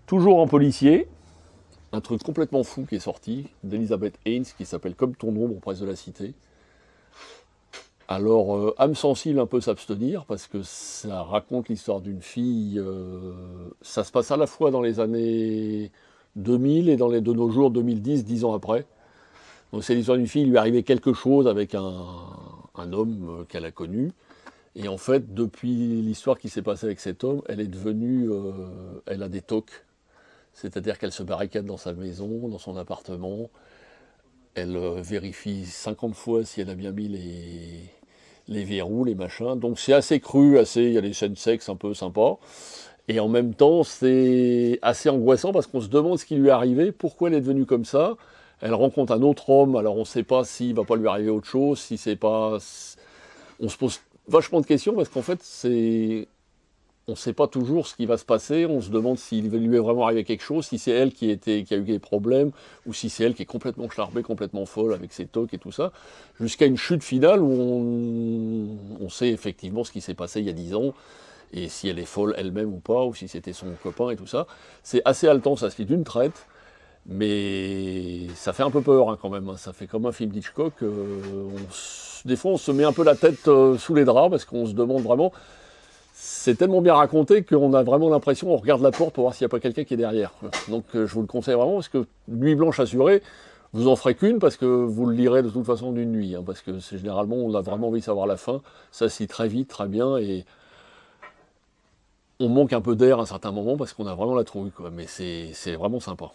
Toujours en policier, un truc complètement fou qui est sorti, d'Elizabeth Haynes, qui s'appelle Comme ton ombre aux presses de la Cité. Alors, âme sensible, un peu s'abstenir, parce que ça raconte l'histoire d'une fille, ça se passe à la fois dans les années 2000 et de nos jours 2010, 10 ans après. Donc c'est l'histoire d'une fille, il lui est arrivé quelque chose avec un homme qu'elle a connu. Et en fait, depuis l'histoire qui s'est passée avec cet homme, elle est devenue, elle a des tocs. C'est-à-dire qu'elle se barricade dans sa maison, dans son appartement. Elle vérifie 50 fois si elle a bien mis les verrous, les machins. Donc c'est assez cru, il y a des scènes sexes un peu sympas. Et en même temps, c'est assez angoissant parce qu'on se demande ce qui lui est arrivé, pourquoi elle est devenue comme ça. Elle rencontre un autre homme, alors on ne sait pas s'il ne va pas lui arriver autre chose, si c'est pas... On se pose vachement de questions parce qu'en fait, on ne sait pas toujours ce qui va se passer, on se demande s'il lui est vraiment arrivé quelque chose, si c'est elle qui a eu des problèmes, ou si c'est elle qui est complètement charbée, complètement folle avec ses tocs et tout ça, jusqu'à une chute finale où on sait effectivement ce qui s'est passé il y a 10 ans, et si elle est folle elle-même ou pas, ou si c'était son copain et tout ça. C'est assez haletant, ça se lit d'une traite, mais ça fait un peu peur hein, quand même, hein. Ça fait comme un film d'Hitchcock, des fois on se met un peu la tête sous les draps, parce qu'on se demande vraiment... C'est tellement bien raconté qu'on a vraiment l'impression, on regarde la porte pour voir s'il n'y a pas quelqu'un qui est derrière. Donc je vous le conseille vraiment, parce que Nuit blanche assurée, vous en ferez qu'une, parce que vous le lirez de toute façon d'une nuit. Hein, parce que généralement, on a vraiment envie de savoir la fin. Ça se lit très vite, très bien, et on manque un peu d'air à un certain moment, parce qu'on a vraiment la trouille, quoi. Mais c'est vraiment sympa.